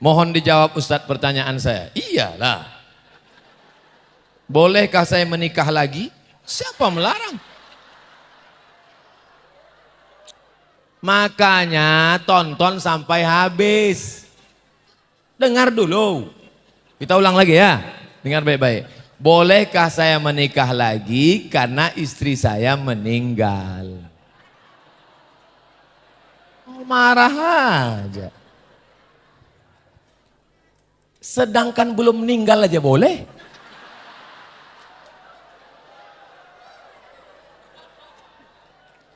Mohon dijawab Ustadz pertanyaan saya. Iyalah. Bolehkah saya menikah lagi? Siapa melarang? Makanya tonton sampai habis. Dengar dulu. Kita ulang lagi ya. Dengar baik-baik. Bolehkah saya menikah lagi karena istri saya meninggal? Oh, marah aja. Sedangkan belum meninggal aja boleh.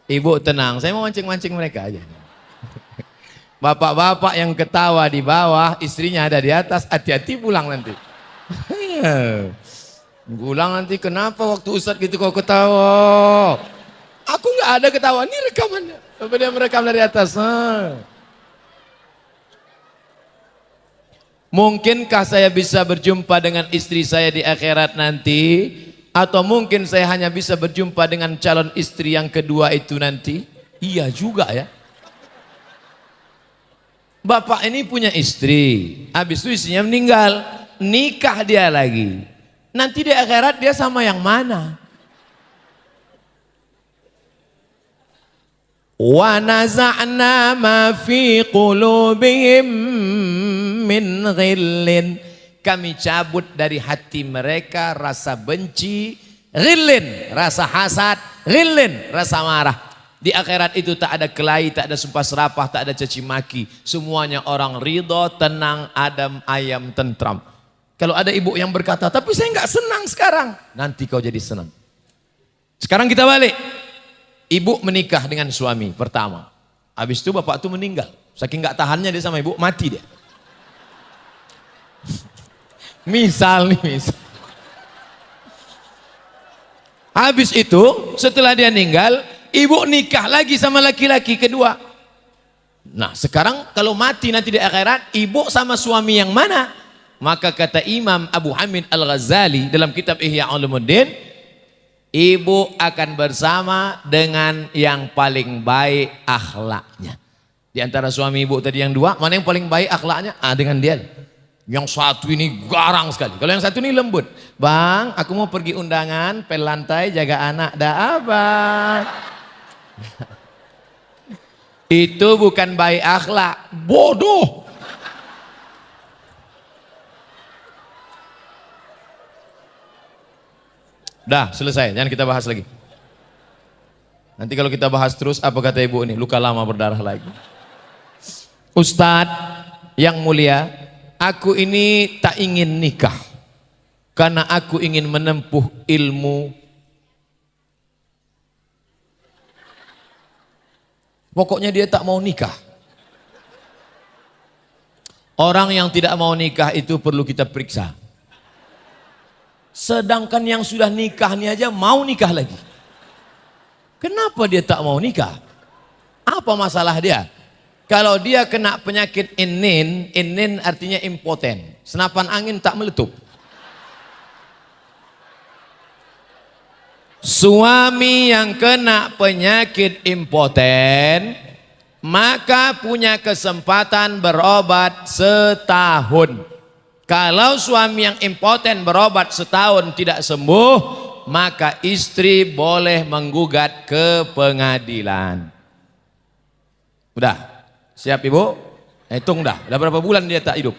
Ibu tenang, saya mau mancing-mancing mereka aja. Bapak-bapak yang ketawa di bawah, istrinya ada di atas, hati-hati pulang nanti. Pulang nanti, kenapa waktu Ustadz gitu kau ketawa? Aku nggak ada ketawa, ini rekamannya. Sampai dia merekam dari atas. Mungkinkah saya bisa berjumpa dengan istri saya di akhirat nanti? Atau mungkin saya hanya bisa berjumpa dengan calon istri yang kedua itu nanti? Iya juga ya. Bapak ini punya istri, habis itu istrinya meninggal, nikah dia lagi. Nanti di akhirat dia sama yang mana? Wa naza'na ma fi qulubihim min ghillin. Kami cabut dari hati mereka rasa benci, ghillin, rasa hasad, ghillin, rasa marah. Di akhirat itu tak ada kelahi, tak ada sumpah serapah, tak ada caci maki. Semuanya orang ridho, tenang, adem, ayam, tentram. Kalau ada ibu yang berkata, tapi saya nggak senang sekarang. Nanti kau jadi senang. Sekarang kita balik. Ibu menikah dengan suami pertama. Habis itu bapak itu meninggal. Saking nggak tahannya dia sama ibu, mati dia. Misal nih, misal. Habis itu setelah dia meninggal, ibu nikah lagi sama laki-laki kedua. Nah sekarang kalau mati nanti di akhirat, ibu sama suami yang mana? Maka kata Imam Abu Hamid Al-Ghazali dalam kitab Ihya Ulumuddin, ibu akan bersama dengan yang paling baik akhlaknya. Di antara suami ibu tadi yang dua, mana yang paling baik akhlaknya? Dengan dia. Yang satu ini garang sekali. Kalau yang satu ini lembut. Bang, aku mau pergi undangan, pel lantai, jaga anak. Dah abang. Itu bukan baik akhlak, bodoh. Dah selesai, jangan kita bahas lagi. Nanti kalau kita bahas terus, apa kata ibu ini? Luka lama berdarah lagi. Ustadz yang mulia, aku ini tak ingin nikah karena aku ingin menempuh ilmu. Pokoknya dia tak mau nikah. Orang yang tidak mau nikah itu perlu kita periksa. Sedangkan yang sudah nikah ini aja mau nikah lagi. Kenapa dia tak mau nikah? Apa masalah dia? Kalau dia kena penyakit inin artinya impoten. Senapan angin tak meletup. Suami yang kena penyakit impoten, maka punya kesempatan berobat setahun. Kalau suami yang impoten berobat setahun tidak sembuh, maka istri boleh menggugat ke pengadilan. Udah? Siap ibu? Hitung dah. Udah berapa bulan dia tak hidup?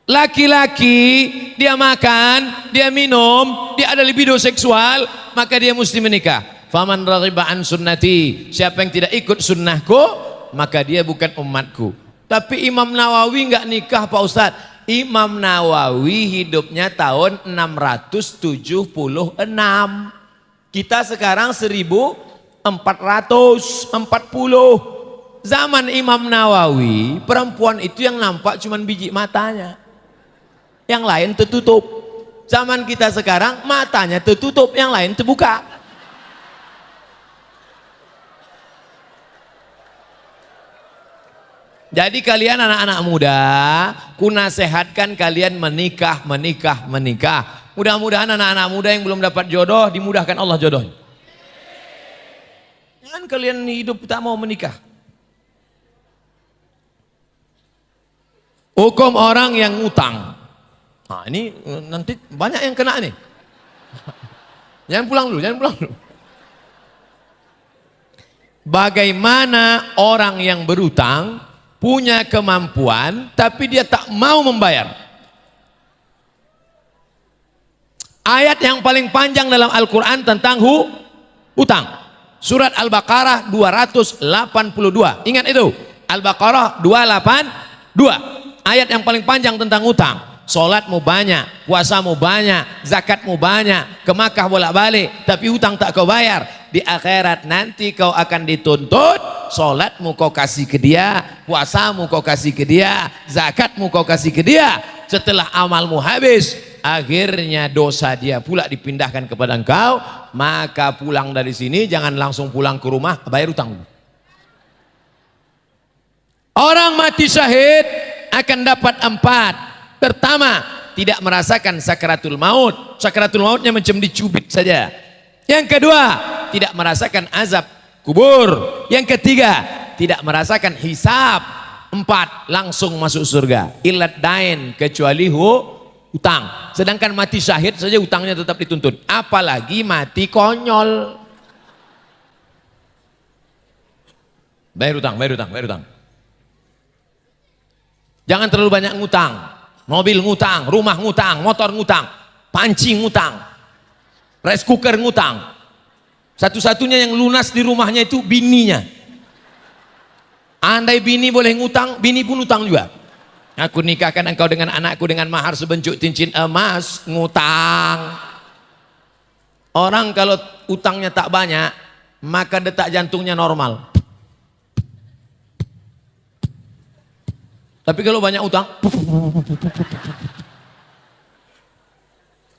Laki-laki dia makan, dia minum, dia ada libido seksual, maka dia mesti menikah. Faman raghiba an sunnati, siapa yang tidak ikut sunnahku, maka dia bukan umatku. Tapi Imam Nawawi nggak nikah Pak Ustadz. Imam Nawawi hidupnya tahun 676. Kita sekarang 1440. Zaman Imam Nawawi, perempuan itu yang nampak cuma biji matanya. Yang lain tertutup. Zaman kita sekarang matanya tertutup, yang lain terbuka. Jadi kalian anak-anak muda, ku nasihatkan kalian menikah. Mudah-mudahan anak-anak muda yang belum dapat jodoh dimudahkan Allah jodohnya. Jangan kalian hidup tak mau menikah. Hukum orang yang ngutang. Nah, ini nanti banyak yang kena nih. Jangan pulang dulu, jangan pulang dulu. Bagaimana orang yang berutang punya kemampuan tapi dia tak mau membayar? Ayat yang paling panjang dalam Al-Quran tentang hutang. Surat Al-Baqarah 282. Ingat itu. Al-Baqarah 282. Ayat yang paling panjang tentang hutang. Solatmu banyak, puasamu banyak, zakatmu banyak, ke Makkah bolak-balik, tapi hutang tak kau bayar. Di akhirat nanti kau akan dituntut, solatmu kau kasih ke dia, puasamu kau kasih ke dia, zakatmu kau kasih ke dia. Setelah amalmu habis, akhirnya dosa dia pula dipindahkan kepada engkau. Maka pulang dari sini jangan langsung pulang ke rumah, bayar hutang. Orang mati syahid akan dapat 4. Pertama, tidak merasakan sakaratul maut. Sakaratul mautnya macam dicubit saja. Yang kedua, tidak merasakan azab kubur. Yang ketiga, tidak merasakan hisab. 4, langsung masuk surga. Ilat dain, kecuali hutang. Sedangkan mati syahid saja hutangnya tetap dituntut. Apalagi mati konyol. Bayar hutang, bayar hutang, bayar hutang. Jangan terlalu banyak ngutang. Mobil ngutang, rumah ngutang, motor ngutang, panci ngutang, rice cooker ngutang. Satu-satunya yang lunas di rumahnya itu bininya. Andai bini boleh ngutang, bini pun utang juga. Aku nikahkan engkau dengan anakku dengan mahar sebencuk cincin emas, ngutang. Orang kalau utangnya tak banyak, maka detak jantungnya normal. Tapi kalau banyak utang,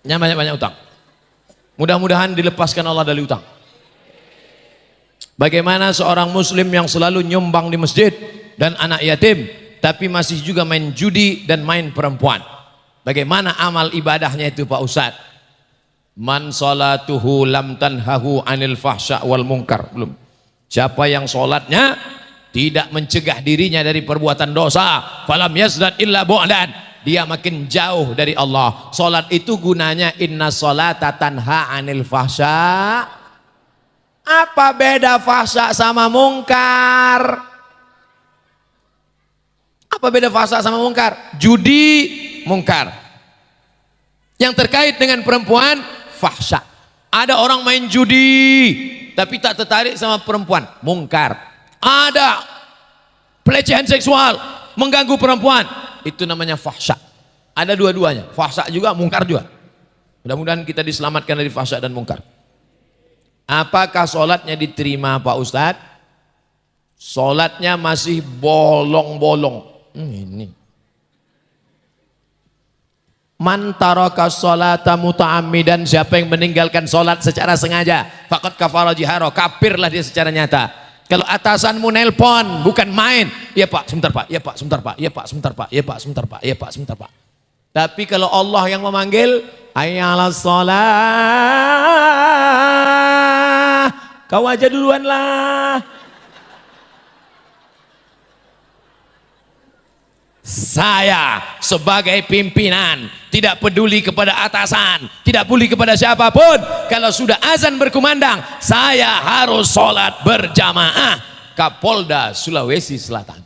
banyak utang. Mudah-mudahan dilepaskan Allah dari utang. Bagaimana seorang muslim yang selalu nyumbang di masjid dan anak yatim, tapi masih juga main judi dan main perempuan. Bagaimana amal ibadahnya itu Pak Ustadz? Man salatuhu lam tanhahu anil fahsya wal munkar. Belum. Siapa yang sholatnya tidak mencegah dirinya dari perbuatan dosa, falam yazdad illa bu'dan, dia makin jauh dari Allah. Salat itu gunanya inna sholata tanha anil fahsya. Apa beda fahsya sama mungkar? Apa beda fahsya sama mungkar? Judi mungkar. Yang terkait dengan perempuan fahsya. Ada orang main judi tapi tak tertarik sama perempuan, mungkar. Ada pelecehan seksual, mengganggu perempuan, itu namanya fahsya. Ada dua-duanya, fahsya juga, mungkar juga. Mudah-mudahan kita diselamatkan dari fahsya dan mungkar. Apakah sholatnya diterima Pak Ustadz? Sholatnya masih bolong-bolong. Ini man taraka sholata muta'ammidan, siapa yang meninggalkan sholat secara sengaja, faqad kafara jihara, kafirlah dia secara nyata. Kalau atasanmu nelpon bukan main, ya Pak, sebentar Pak, ya Pak, sebentar Pak, ya Pak, sebentar Pak, ya Pak, sebentar Pak, ya Pak, sebentar Pak. Tapi kalau Allah yang memanggil, hayya 'alas shalah, kau aja duluan lah. Saya sebagai pimpinan tidak peduli kepada atasan, tidak peduli kepada siapapun. Kalau sudah azan berkumandang, saya harus sholat berjamaah. Kapolda Sulawesi Selatan,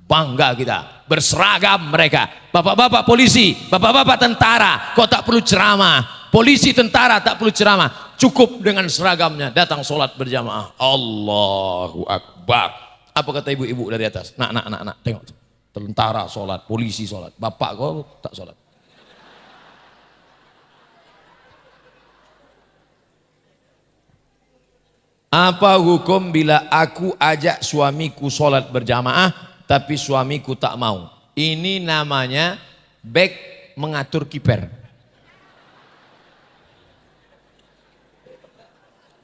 bangga kita, berseragam mereka. Bapak-bapak polisi, bapak-bapak tentara, kok tak perlu ceramah? Polisi tentara tak perlu ceramah, cukup dengan seragamnya datang sholat berjamaah. Allahu Akbar. Apa kata ibu-ibu dari atas? Nak, tengok tuh. Tentara sholat, polisi sholat, bapak kau tak sholat. Apa hukum bila aku ajak suamiku sholat berjamaah tapi suamiku tak mau? Ini namanya bek mengatur kiper.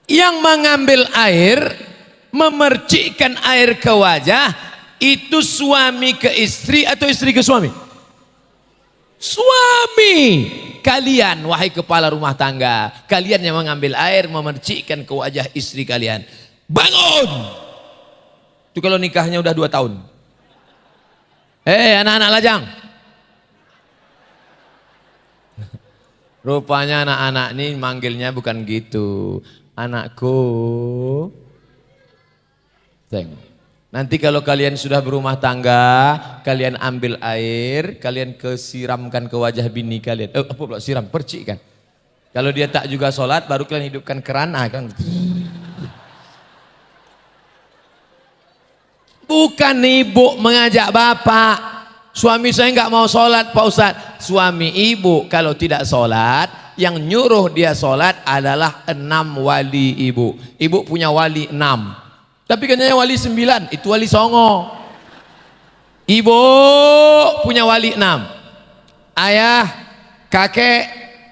Yang mengambil air, memercikkan air ke wajah, itu suami ke istri atau istri ke suami? Suami. Kalian wahai kepala rumah tangga, kalian yang mengambil air memercikkan ke wajah istri kalian, bangun. Itu kalau nikahnya udah 2 tahun. Anak-anak lajang. Rupanya anak-anak ini manggilnya bukan gitu. Anakku. Tengok. Nanti kalau kalian sudah berumah tangga, kalian ambil air, kalian siramkan ke wajah bini kalian. Apa pula siram? Percikkan. Kalau dia tak juga sholat, baru kalian hidupkan keran, kan. Bukan ibu mengajak bapak. Suami saya nggak mau sholat Pak Ustadz. Suami ibu kalau tidak sholat, yang nyuruh dia sholat adalah 6 wali ibu. Ibu punya wali 6. Tapi katanya wali 9, itu wali songo. Ibu punya wali 6. Ayah, kakek,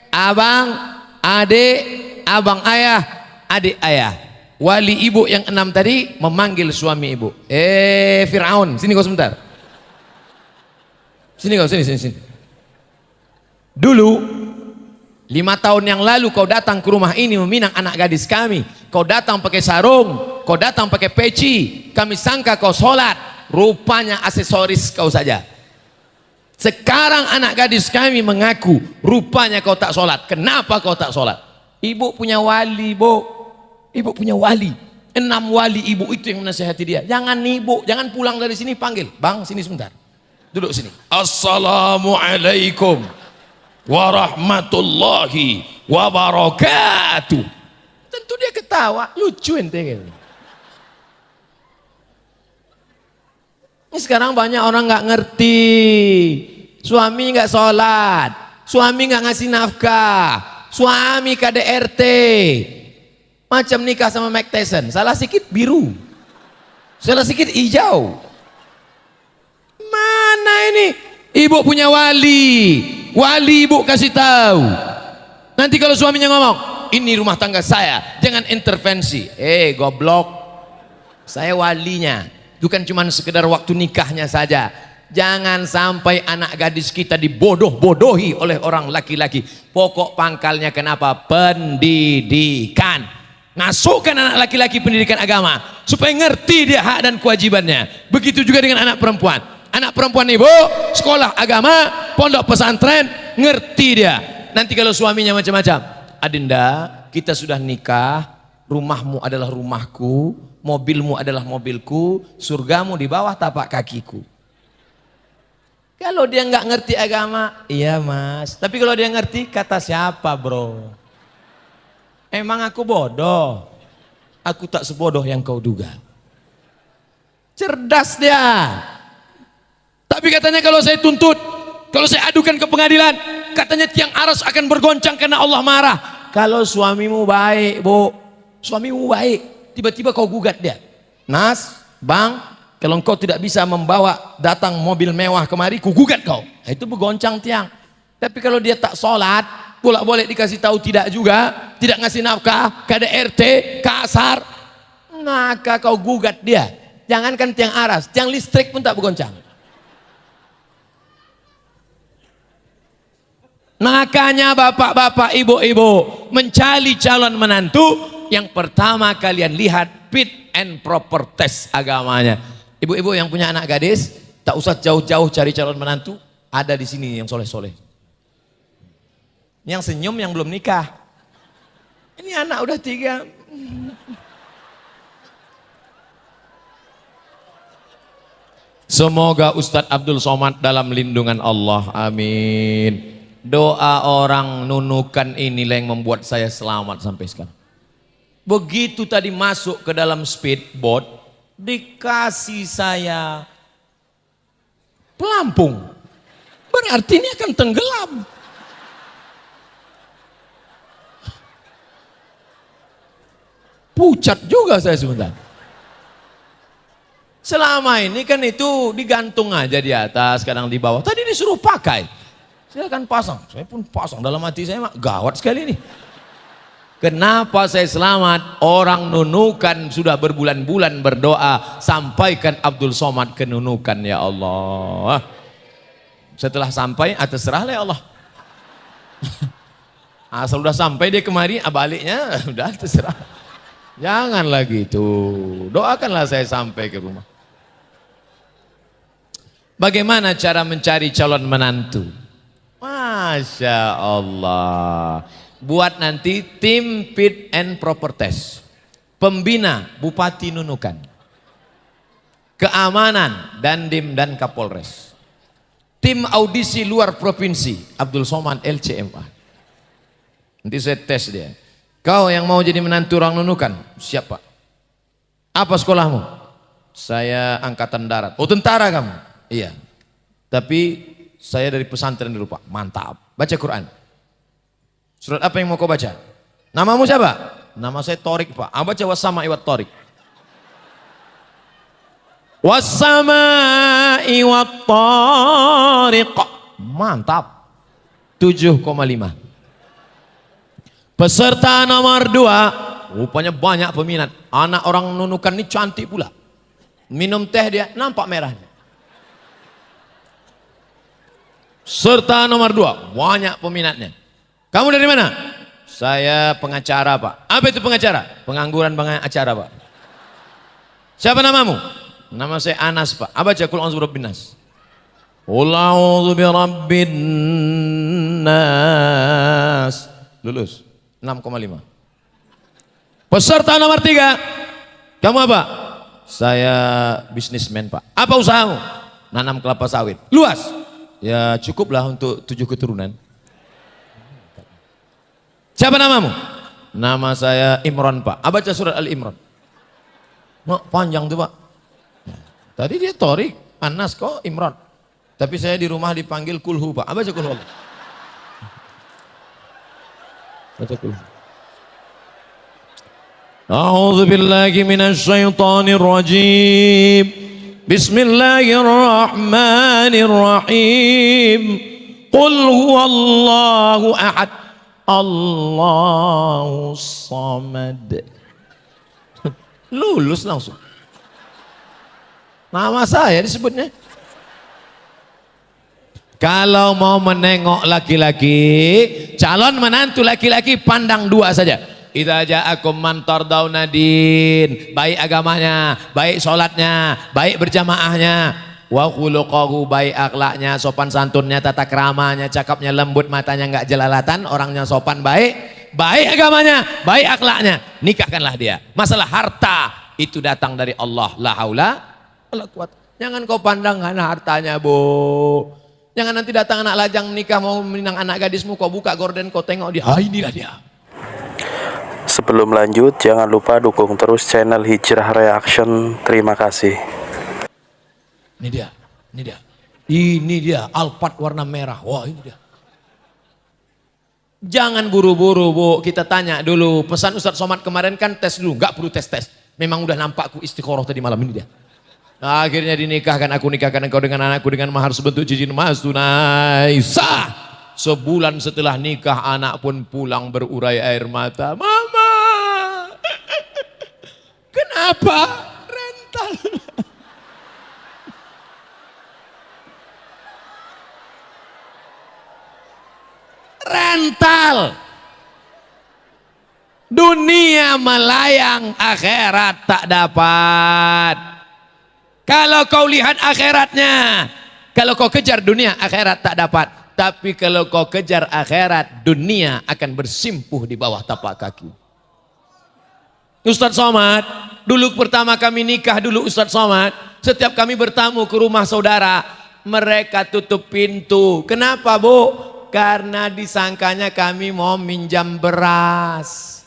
abang, adik, abang ayah, adik ayah. Wali ibu yang 6 tadi memanggil suami ibu. Fir'aun, sini kau sebentar. Sini kau, sini. Dulu 5 tahun yang lalu kau datang ke rumah ini meminang anak gadis kami. Kau datang pakai sarung, kau datang pakai peci. Kami sangka kau sholat. Rupanya aksesoris kau saja. Sekarang anak gadis kami mengaku rupanya kau tak sholat. Kenapa kau tak sholat? Ibu punya wali, Bu. Ibu punya wali. 6 wali ibu itu yang menasihati dia. Jangan ibu, jangan pulang dari sini, panggil. Bang, sini sebentar. Duduk sini. Assalamualaikum warahmatullahi wabarakatuh. Tentu dia ketawa, lucu ente gitu. Ini sekarang banyak orang nggak ngerti. Suami nggak sholat, suami nggak ngasih nafkah, suami KDRT. Macam nikah sama Mike Tyson, salah sikit biru, salah sikit hijau. Mana ini? Ibu punya wali, wali ibu kasih tahu. Nanti kalau suaminya ngomong, ini rumah tangga saya, jangan intervensi. Goblok, saya walinya, bukan cuma sekedar waktu nikahnya saja. Jangan sampai anak gadis kita dibodoh-bodohi oleh orang laki-laki. Pokok pangkalnya kenapa? Pendidikan. Masukkan anak laki-laki pendidikan agama supaya ngerti dia hak dan kewajibannya. Begitu juga dengan anak perempuan. Anak perempuan ibu, sekolah agama, pondok pesantren, ngerti dia. Nanti kalau suaminya macam-macam, Adinda, kita sudah nikah, rumahmu adalah rumahku, mobilmu adalah mobilku, surgamu di bawah tapak kakiku. Kalau dia nggak ngerti agama, iya mas. Tapi kalau dia ngerti, kata siapa bro? Emang aku bodoh? Aku tak sebodoh yang kau duga. Cerdas dia. Tapi katanya kalau saya tuntut, kalau saya adukan ke pengadilan, katanya tiang aras akan bergoncang karena Allah marah. Kalau suamimu baik, Bu, suamimu baik, tiba-tiba kau gugat dia. Nas, bang, kalau engkau tidak bisa membawa datang mobil mewah kemari, ku gugat kau. Nah, itu bergoncang tiang. Tapi kalau dia tak sholat, bolak-balik dikasih tahu tidak juga, tidak ngasih nafkah, KDRT, kasar, maka kau gugat dia. Jangankan tiang aras, tiang listrik pun tak bergoncang. Makanya bapak-bapak, ibu-ibu mencari calon menantu, yang pertama kalian lihat fit and proper test agamanya. Ibu-ibu yang punya anak gadis, tak usah jauh-jauh cari calon menantu, ada di sini yang soleh-soleh. Yang senyum yang belum nikah. Ini anak udah 3. Semoga Ustadz Abdul Somad dalam lindungan Allah, amin. Doa orang nunukan inilah yang membuat saya selamat sampai sekarang. Begitu tadi masuk ke dalam speedboat, dikasih saya pelampung. Berarti ini akan tenggelam. Pucat juga saya sebentar. Selama ini kan itu digantung aja di atas, kadang di bawah. Tadi disuruh pakai. Silakan pasang, saya pun pasang, dalam hati saya mah gawat sekali ini. Kenapa saya selamat? Orang nunukan sudah berbulan-bulan berdoa, sampaikan Abdul Somad ke nunukan ya Allah. Setelah sampai, terserahlah ya Allah. Asal udah sampai dia kemari, baliknya udah terserah. Jangan lagi itu, doakanlah saya sampai ke rumah. Bagaimana cara mencari calon menantu? Masya Allah. Buat nanti tim fit and proper test. Pembina Bupati Nunukan. Keamanan Dandim dan Kapolres. Tim audisi luar provinsi Abdul Somad LCMA. Nanti saya tes dia. Kau yang mau jadi menantu orang Nunukan? Siapa? Apa sekolahmu? Saya angkatan darat. Oh, tentara kamu? Iya. Tapi saya dari pesantren dulu, Pak. Mantap. Baca Quran. Surat apa yang mau kau baca? Namamu siapa? Nama saya Torik, Pak. Baca wasama iwat Torik. Wassama'i wat-tariq. Mantap. 7,5. Peserta nomor 2, rupanya banyak peminat. Anak orang Nunukan ini cantik pula. Minum teh dia nampak merahnya. Peserta nomor 2, banyak peminatnya. Kamu dari mana? Saya pengacara, Pak. Apa itu pengacara? Pengangguran pengacara, Pak. Siapa namamu? Nama saya Anas, Pak. Baca Qul a'udzu birabbin nas. Qul a'udzu birabbin nas. Lulus 6,5. Peserta nomor 3. Kamu apa? Saya bisnismen, Pak. Apa usahamu? Nanam kelapa sawit. Luas? Ya cukuplah untuk 7 keturunan. Siapa namamu? Nama saya Imran, Pak. Baca surat Al-Imran. Panjang tuh, Pak. Tadi dia Torik, Anas kok Imran. Tapi saya di rumah dipanggil Kulhu, Pak. Baca Kulhu. Baca Kulhu. A'udzu billahi minasy syaithanir rajim. Bismillahirrahmanirrahim. Qul huwallahu ahad. Allahus samad. Lulus langsung. Nama saya disebutnya. Kalau mau menengok laki-laki, calon menantu laki-laki, pandang 2 saja. Idza ja'akum man tardawna din, baik agamanya, baik sholatnya, baik berjamaahnya, wa khuluquhu, baik akhlaknya, sopan santunnya, tata keramanya, cakapnya lembut, matanya enggak jelalatan, orangnya sopan baik, baik agamanya, baik akhlaknya, nikahkanlah dia. Masalah harta itu datang dari Allah, la haula wala quwata. Jangan kau pandang karena hartanya, Bu. Jangan nanti datang anak lajang nikah mau minang anak gadismu, kau buka gorden, kau tengok dia, inilah dia. Sebelum lanjut, jangan lupa dukung terus channel Hijrah Reaction. Terima kasih. Ini dia, ini dia. Ini dia, Alphard warna merah. Wah, ini dia. Jangan buru-buru, Bu. Kita tanya dulu. Pesan Ustadz Somad kemarin kan tes dulu. Enggak perlu tes-tes. Memang udah nampak aku istiqoroh tadi malam ini dia. Nah, akhirnya dinikahkan, aku nikahkan engkau dengan anakku dengan mahar sebentuk cincin emas tunai. Sah! Sebulan setelah nikah anak pun pulang berurai air mata. Mama! Kenapa? Rental. Rental. Dunia melayang, akhirat tak dapat. Kalau kau lihat akhiratnya, kalau kau kejar dunia, akhirat tak dapat. Tapi kalau kau kejar akhirat, dunia akan bersimpuh di bawah tapak kaki. Ustadz Somad, dulu pertama kami nikah dulu Ustadz Somad, setiap kami bertamu ke rumah saudara, mereka tutup pintu. Kenapa, Bu? Karena disangkanya kami mau minjam beras.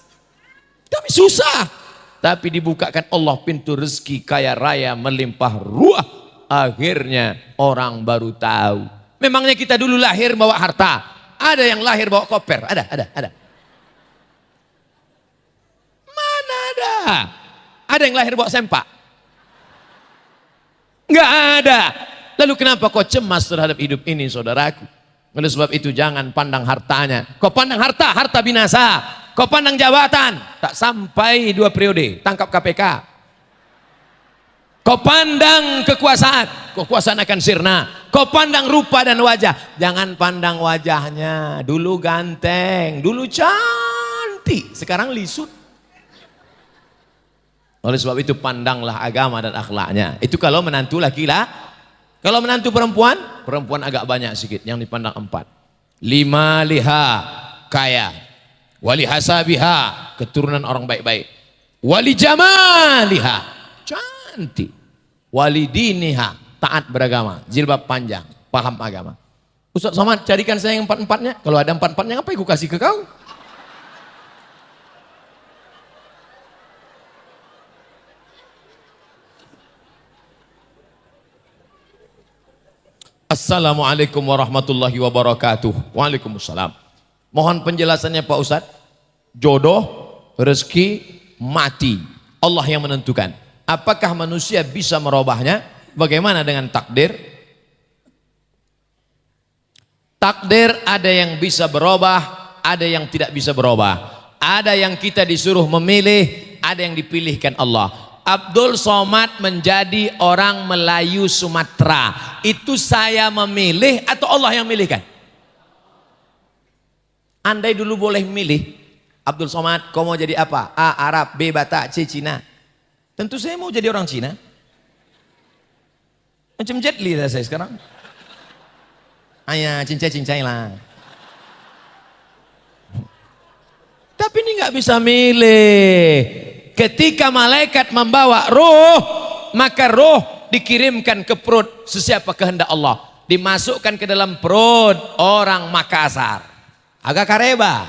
Kami susah. Tapi dibukakan Allah pintu rezeki kaya raya melimpah ruah. Akhirnya orang baru tahu. Memangnya kita dulu lahir bawa harta. Ada yang lahir bawa koper. Ada. Mana ada? Ada yang lahir bawa sempak? Enggak ada. Lalu kenapa kau cemas terhadap hidup ini, saudaraku? Oleh sebab itu jangan pandang hartanya. Kau pandang harta, harta binasa. Kau pandang jabatan, tak sampai 2 periode, tangkap KPK. Kau pandang kekuasaan, kekuasaan akan sirna. Kau pandang rupa dan wajah, jangan pandang wajahnya. Dulu ganteng, dulu cantik, sekarang lisut. Oleh sebab itu pandanglah agama dan akhlaknya. Itu kalau menantu Kalau menantu perempuan, perempuan agak banyak sedikit, yang dipandang 4. 5 liha, kaya. Wali hasabiha, keturunan orang baik-baik. Wali jamaliha, cantik. Wali diniha, taat beragama, jilbab panjang, paham agama. Ustaz Somad, carikan saya yang 4-4-nya. Kalau ada 4-4-nya, apa yang aku kasih ke kau? Assalamualaikum warahmatullahi wabarakatuh. Waalaikumsalam. Mohon penjelasannya Pak Ustadz. Jodoh, rezeki, mati, Allah yang menentukan. Apakah manusia bisa merubahnya? Bagaimana dengan takdir? Takdir ada yang bisa berubah, ada yang tidak bisa berubah. Ada yang kita disuruh memilih, ada yang dipilihkan Allah. Abdul Somad menjadi orang Melayu Sumatera. Itu saya memilih atau Allah yang milihkan? Andai dulu boleh milih, Abdul Somad, kau mau jadi apa? A. Arab, B. Batak, C. Cina. Tentu saya mau jadi orang Cina. Macam Jet Li lah saya sekarang. Ayah, cincai-cincai lah. Tapi ini nggak bisa milih. Ketika malaikat membawa roh, maka roh dikirimkan ke perut sesiapa kehendak Allah. Dimasukkan ke dalam perut orang Makassar, agak kareba.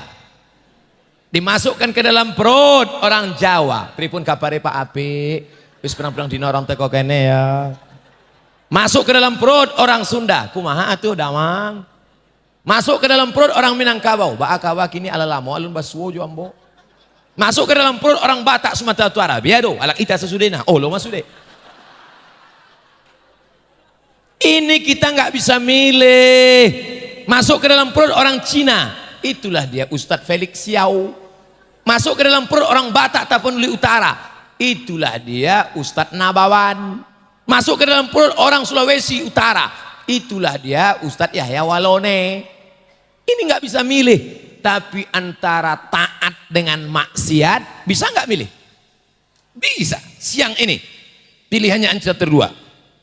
Dimasukkan ke dalam perut orang Jawa. Pripun kapare Pak Api? Wis perang-perang dina orang teko kene ya. Masuk ke dalam perut orang Sunda. Kumaha atuh damang. Masuk ke dalam perut orang Minangkabau. Ba akawa kini ala lamo alun basuo jo ambo. Masuk ke dalam perut orang Batak Sumatera Utara. Biado alak ita sesudena. Oh lo masude. Ini kita nggak bisa milih. Masuk ke dalam perut orang Cina. Itulah dia Ustadz Felix Xiao. Masuk ke dalam perut orang Batak Tapanuli Utara. Itulah dia Ustadz Nabawan. Masuk ke dalam perut orang Sulawesi Utara. Itulah dia Ustadz Yahya Walone. Ini nggak bisa milih. Tapi antara taat dengan maksiat, bisa nggak milih? Bisa. Siang ini pilihannya antara dua.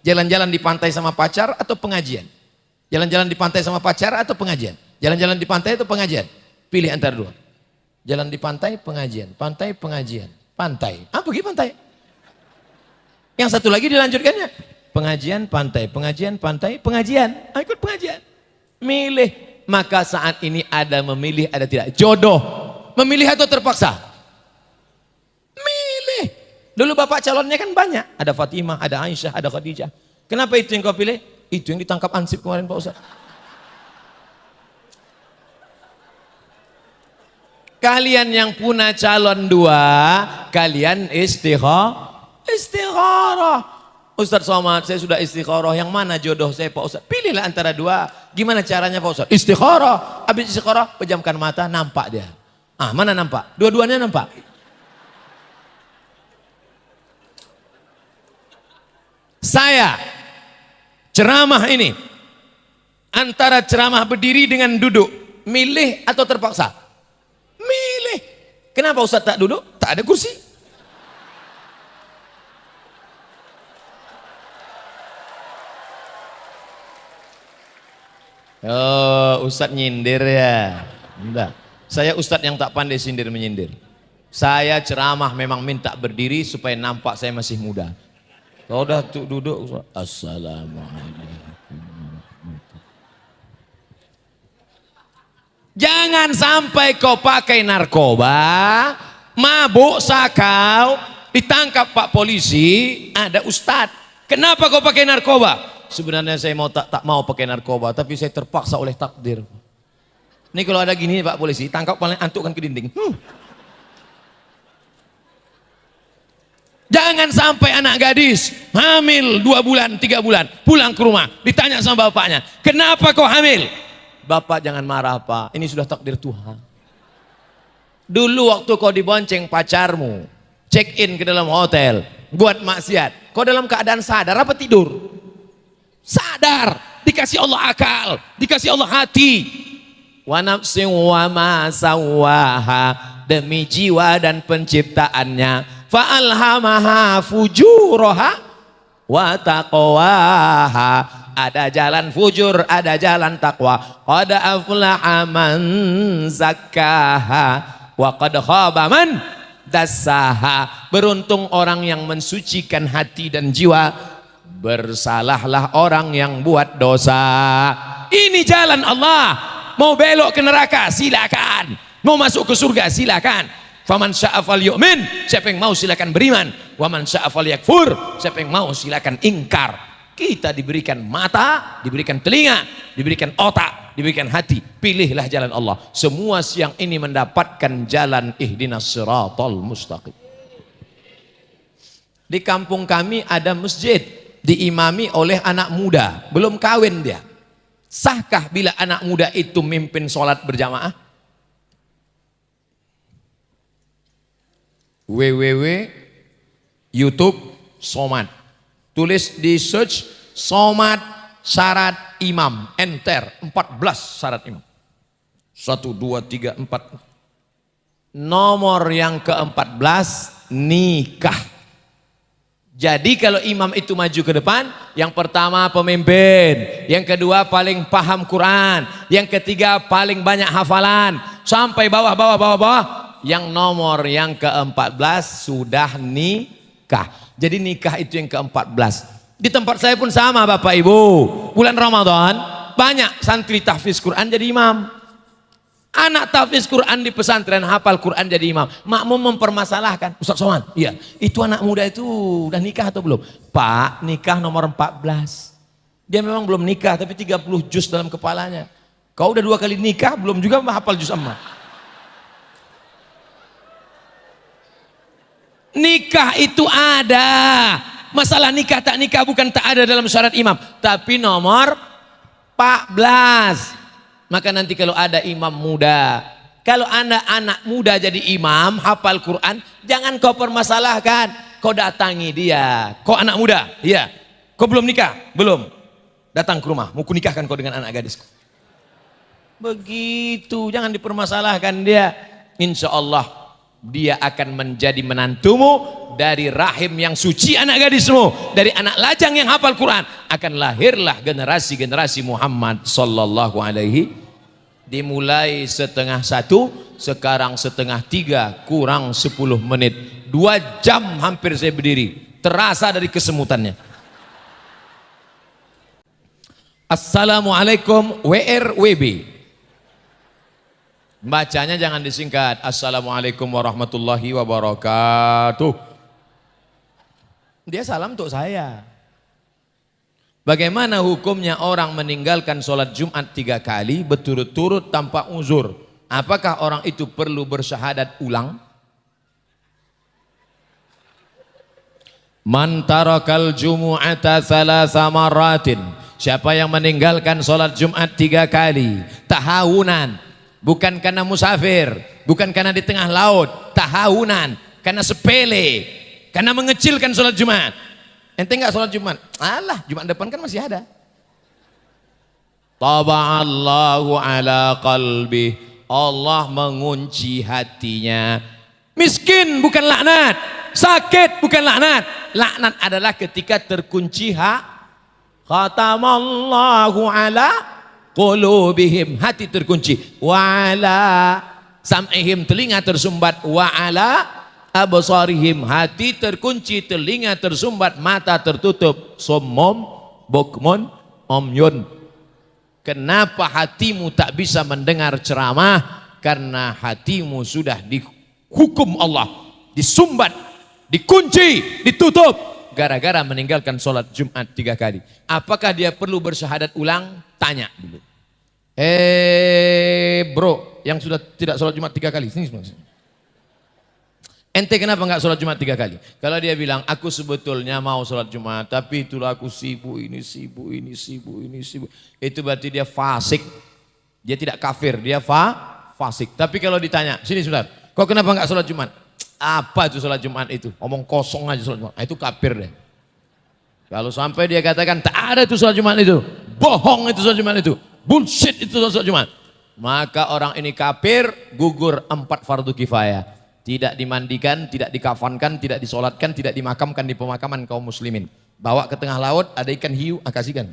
Jalan-jalan di pantai sama pacar atau pengajian? Jalan-jalan di pantai sama pacar atau pengajian? Jalan-jalan di pantai atau pengajian? Pilih antara dua. Jalan di pantai, pengajian. Pantai, pengajian. Pantai. Ah, pergi pantai. Yang satu lagi dilanjutkannya. Pengajian, pantai. Pengajian, pantai. Pengajian. Ah, ikut pengajian. Milih. Maka saat ini ada memilih, ada tidak. Jodoh. Memilih atau terpaksa? Milih. Dulu bapak calonnya kan banyak. Ada Fatimah, ada Aisyah, ada Khadijah. Kenapa itu yang kau pilih? Itu yang ditangkap Ansip kemarin Pak Ustaz. Kalian yang punya calon dua, kalian istikharah. Ustaz Somad, saya sudah istikharah. Yang mana jodoh saya Pak Ustaz? Pilihlah antara dua. Gimana caranya Pak Ustaz? Istikharah. Habis istikharah, pejamkan mata, nampak dia. Ah, mana nampak? Dua-duanya nampak. Saya ceramah ini antara ceramah berdiri dengan duduk, milih atau terpaksa? Milih. Kenapa Ustaz tak duduk? Tak ada kursi. Oh, Ustadz nyindir ya? Enggak. Saya Ustadz yang tak pandai sindir menyindir. Saya ceramah memang minta berdiri supaya nampak saya masih muda. Kalau udah duduk, Assalamualaikum. Jangan sampai kau pakai narkoba, mabuk sakau, ditangkap Pak polisi, ada Ustadz. Kenapa kau pakai narkoba? Sebenarnya saya tak mau pakai narkoba, tapi saya terpaksa oleh takdir. Ini kalau ada gini Pak polisi, tangkap paling antukkan ke dinding. Jangan sampai anak gadis hamil 2 bulan, 3 bulan, pulang ke rumah, ditanya sama bapaknya, kenapa kau hamil? Bapak jangan marah Pak, ini sudah takdir Tuhan. Dulu waktu kau dibonceng pacarmu, check in ke dalam hotel, buat maksiat, kau dalam keadaan sadar apa tidur? Sadar, dikasih Allah akal, dikasih Allah hati. Wa nafsin wa ma sawaha, demi jiwa dan penciptaannya. Fa alhamaha fujuraha wa taqwaha. Ada jalan fujur, ada jalan takwa. Qad aflaha man zakkaha wa qad khaba man dassaha. Beruntung orang yang mensucikan hati dan jiwa, bersalahlah orang yang buat dosa. Ini jalan Allah. Mau belok ke neraka silakan, mau masuk ke surga silakan. Faman syaa falyu'min, siapa yang mau silakan beriman. Waman syaa falyakfur, siapa yang mau silakan ingkar. Kita diberikan mata, diberikan telinga, diberikan otak, diberikan hati. Pilihlah jalan Allah. Semua siang ini mendapatkan jalan ihdinas siratal mustaqim. Di kampung kami ada masjid diimami oleh anak muda, belum kawin dia. Sahkah bila anak muda itu mimpin sholat berjamaah? www.youtube Somad, tulis di search Somad syarat imam, enter 14 syarat imam. 1, 2, 3, 4. Nomor yang ke-14 nikah. Jadi kalau imam itu maju ke depan, yang pertama pemimpin, yang kedua paling paham Quran, yang ketiga paling banyak hafalan, sampai bawah. Yang nomor yang ke-14 sudah nikah. Jadi nikah itu yang ke-14. Di tempat saya pun sama Bapak Ibu. Bulan Ramadan banyak santri tahfiz Quran jadi imam. Anak tahfiz Quran di pesantren hafal Quran jadi imam. Makmum mempermasalahkan, Ustaz Somad, iya, itu anak muda itu udah nikah atau belum? Pak, nikah nomor 14. Dia memang belum nikah tapi 30 juz dalam kepalanya. Kau udah 2 kali nikah belum juga hafal juz amma. Nikah itu ada. Masalah nikah tak nikah bukan tak ada dalam syarat imam, tapi nomor 14. Maka nanti kalau ada imam muda, kalau anda anak muda jadi imam hafal Quran, jangan kau permasalahkan, kau datangi dia. Kau anak muda, iya. Kau belum nikah? Belum. Datang ke rumah, mau kunikahkan kau dengan anak gadisku. Begitu, jangan dipermasalahkan dia. Insya Allah dia akan menjadi menantumu dari rahim yang suci anak gadismu, dari anak lajang yang hafal Quran. Akan lahirlah generasi-generasi Muhammad sallallahu alaihi. Dimulai 12:30, sekarang 2:30 kurang 10 menit. 2 jam hampir saya berdiri, terasa dari kesemutannya. Assalamualaikum WRWB. Bacanya jangan disingkat. Assalamualaikum warahmatullahi wabarakatuh. Dia salam untuk saya. Bagaimana hukumnya orang meninggalkan sholat Jumat 3 kali berturut-turut tanpa uzur? Apakah orang itu perlu bersyahadat ulang? Man tarakal jumu'ata thalatha maratin. Siapa yang meninggalkan sholat Jumat 3 kali tahawunan, bukan karena musafir, bukan karena di tengah laut, tahawunan, karena sepele, karena mengecilkan sholat Jumat. Ente enggak sholat Jumat? Alah, Jumat depan kan masih ada. Taba'allahu ala qalbi. Allah mengunci hatinya. Miskin bukan laknat, sakit bukan laknat. Laknat adalah ketika terkunci khatamallahu ala qulubihim, hati terkunci. Wa ala sam'ihim, telinga tersumbat. Wa ala absarihim, hati terkunci, telinga tersumbat, mata tertutup. Summum bukmun umyun. Kenapa hatimu tak bisa mendengar ceramah? Karena hatimu sudah dihukum Allah, disumbat, dikunci, ditutup gara-gara meninggalkan sholat Jumat 3 kali. Apakah dia perlu bersyahadat ulang? Tanya dulu. Bro yang sudah tidak sholat Jumat 3 kali, sini semua. Ente kenapa nggak sholat Jumat 3 kali? Kalau dia bilang, aku sebetulnya mau sholat Jumat, tapi itulah aku sibuk ini, sibuk ini, sibuk ini, sibuk. Itu berarti dia fasik. Dia tidak kafir, dia fasik. Tapi kalau ditanya, sini sebentar, kok kenapa nggak sholat Jumat? Apa itu sholat Jumat itu? Omong kosong aja sholat Jumat. Itu kafir deh. Kalau sampai dia katakan, tak ada itu sholat Jumat itu. Bohong itu sholat Jumat itu. Bullshit itu sholat Jumat. Maka orang ini kafir, gugur 4 fardu kifayah. Tidak dimandikan, tidak dikafankan, tidak disolatkan, tidak dimakamkan di pemakaman kaum muslimin. Bawa ke tengah laut, ada ikan hiu, kasihkan.